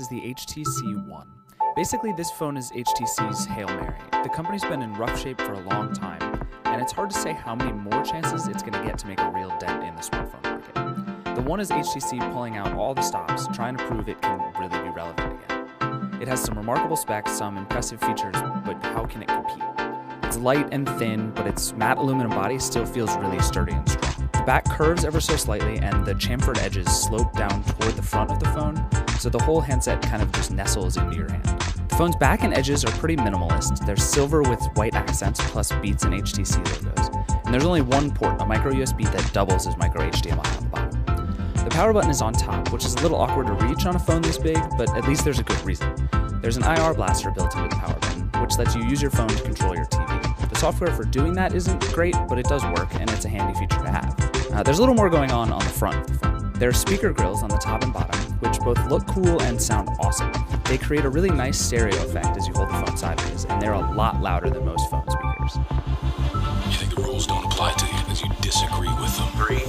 is the HTC ONE. Basically, this phone is HTC's Hail Mary. The company's been in rough shape for a long time, and it's hard to say how many more chances it's going to get to make a real dent in the smartphone market. The One is HTC pulling out all the stops, trying to prove it can really be relevant again. It has some remarkable specs, some impressive features, but how can it compete? It's light and thin, but its matte aluminum body still feels really sturdy and strong. The back curves ever so slightly, and the chamfered edges slope down toward the front of the phone, so the whole handset kind of just nestles into your hand. The phone's back and edges are pretty minimalist. They're silver with white accents plus Beats and HTC logos. And there's only one port, a micro USB that doubles as micro HDMI on the bottom. The power button is on top, which is a little awkward to reach on a phone this big, but at least there's a good reason. There's an IR blaster built into the power button, which lets you use your phone to control your TV. The software for doing that isn't great, but it does work, and it's a handy feature to have. There's a little more going on the front of the phone. There are speaker grills on the top and bottom, which both look cool and sound awesome. They create a really nice stereo effect as you hold the phone sideways, and they're a lot louder than most phone speakers. You think the rules don't apply to you because you disagree with them? 3, 2,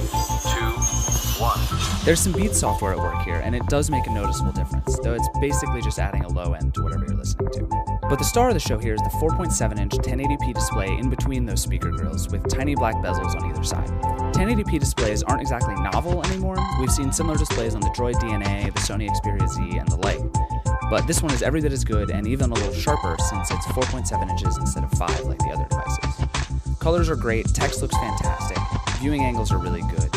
1. There's some Beats software at work here, and it does make a noticeable difference, though it's basically just adding a low end to whatever you're listening to. But the star of the show here is the 4.7-inch 1080p display in between those speaker grills with tiny black bezels on either side. 1080p displays aren't exactly novel anymore. We've seen similar displays on the Droid DNA, the Sony Xperia Z, and the like. But this one is every bit as good and even a little sharper since it's 4.7 inches instead of 5 like the other devices. Colors are great, text looks fantastic, viewing angles are really good.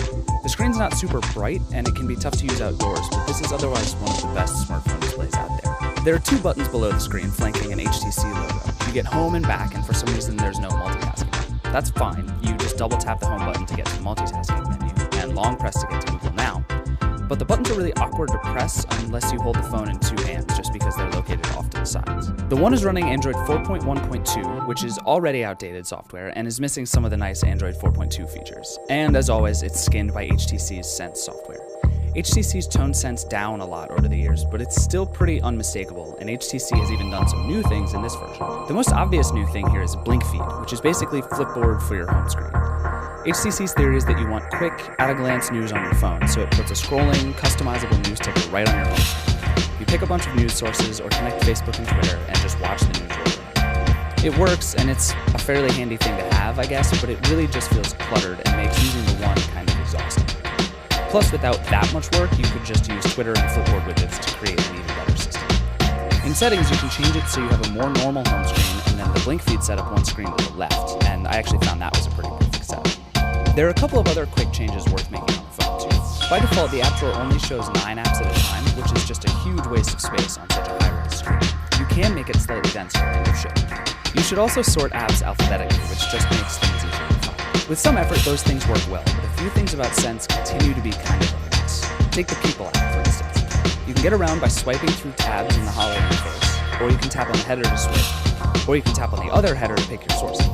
The screen's not super bright and it can be tough to use outdoors, but this is otherwise one of the best smartphone displays out there. There are two buttons below the screen flanking an HTC logo. You get home and back, and for some reason there's no multitasking button. That's fine, you just double tap the home button to get to the multitasking menu, and long press to get to Google Now. But the buttons are really awkward to press unless you hold the phone in two hands, just because they're located off to the sides. The One is running Android 4.1.2, which is already outdated software, and is missing some of the nice Android 4.2 features. And as always, it's skinned by HTC's Sense software. HTC's toned Sense down a lot over the years, but it's still pretty unmistakable, and HTC has even done some new things in this version. The most obvious new thing here is Blink Feed, which is basically Flipboard for your home screen. HTC's theory is that you want quick, at-a-glance news on your phone, so it puts a scrolling, customizable news ticker right on your home screen. You pick a bunch of news sources or connect Facebook and Twitter and just watch the news roll. It works, and it's a fairly handy thing to have, I guess, but it really just feels cluttered and makes using the One kind of exhausting. Plus, without that much work, you could just use Twitter and Flipboard widgets to create an even better system. In settings, you can change it so you have a more normal home screen, and then the Blink Feed setup one screen to the left, and I actually found that was a pretty perfect setup. There are a couple of other quick changes worth making on the phone, too. By default, the App Drawer only shows 9 apps at a time, which is just a huge waste of space on such a high-res screen. You can make it slightly denser, and you should. You should also sort apps alphabetically, which just makes things easier to find. With some effort, those things work well, but a few things about Sense continue to be kind of a mess. Take the People app, for instance. You can get around by swiping through tabs in the Holo interface, or you can tap on the header to switch, or you can tap on the other header to pick your sources.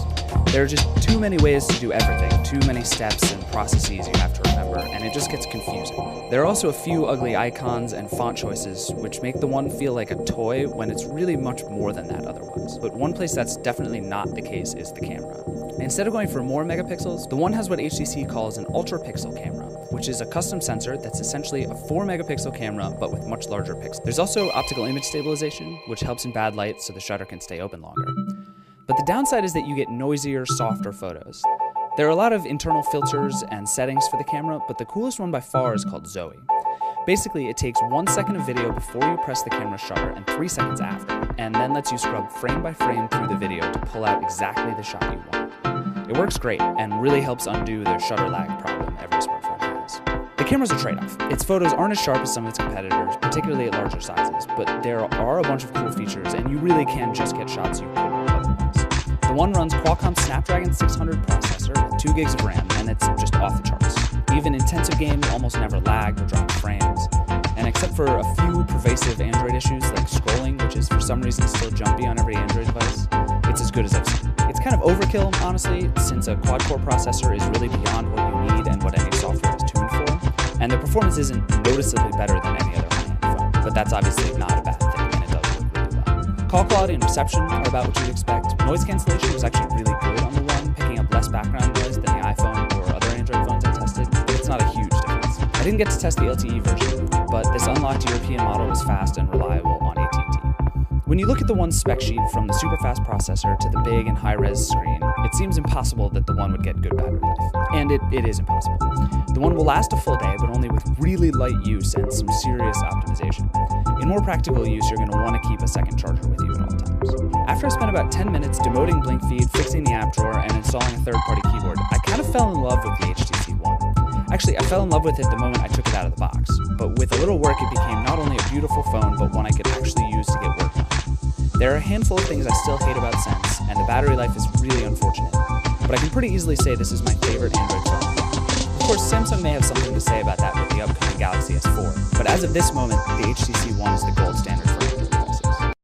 There are just too many ways to do everything, too many steps and processes you have to remember, and it just gets confusing. There are also a few ugly icons and font choices, which make the One feel like a toy when it's really much more than that otherwise. But one place that's definitely not the case is the camera. Instead of going for more megapixels, the One has what HTC calls an ultra-pixel camera, which is a custom sensor that's essentially a 4-megapixel camera, but with much larger pixels. There's also optical image stabilization, which helps in bad light so the shutter can stay open longer. But the downside is that you get noisier, softer photos. There are a lot of internal filters and settings for the camera, but the coolest one by far is called Zoe. Basically, it takes 1 second of video before you press the camera shutter and 3 seconds after, and then lets you scrub frame by frame through the video to pull out exactly the shot you want. It works great, and really helps undo the shutter lag problem every smartphone has. The camera's a trade-off. Its photos aren't as sharp as some of its competitors, particularly at larger sizes, but there are a bunch of cool features, and you really can just get shots you couldn't otherwise. The One runs Qualcomm's Snapdragon 600 processor with 2 gigs of RAM, and it's just off the charts. Even intensive games almost never lag or drop frames, and except for a few pervasive Android issues like scrolling, which is for some reason still jumpy on every Android device, it's as good as I've seen. It's kind of overkill, honestly, since a quad-core processor is really beyond what you need and what any software is tuned for, and the performance isn't noticeably better than any other high-end phone, but that's obviously not a bad thing, and it does work really well. Call quality and reception are about what you'd expect. Noise cancellation was actually really good on the One, picking up less background noise than the iPhone or other Android phones I tested, but it's not a huge difference. I didn't get to test the LTE version, but this unlocked European model was fast and reliable on at&t. When you look at the One's spec sheet from the super fast processor to the big and high-res screen, it seems impossible that the One would get good battery life. And it is impossible. The One will last a full day, but only with really light use and some serious optimization. In more practical use, you're going to want to keep a second charger with you at all times. After I spent about 10 minutes demoting blink feed, fixing the app drawer, and installing a third-party keyboard, I kind of fell in love with the HTC ONE. Actually, I fell in love with it the moment I took it out of the box, but with a little work it became not only a beautiful phone, but one I could actually use to get work done. There are a handful of things I still hate about Sense, and the battery life is really unfortunate, but I can pretty easily say this is my favorite Android phone. Of course, Samsung may have something to say about that with the upcoming Galaxy S4, but as of this moment, the HTC ONE is the gold standard for me.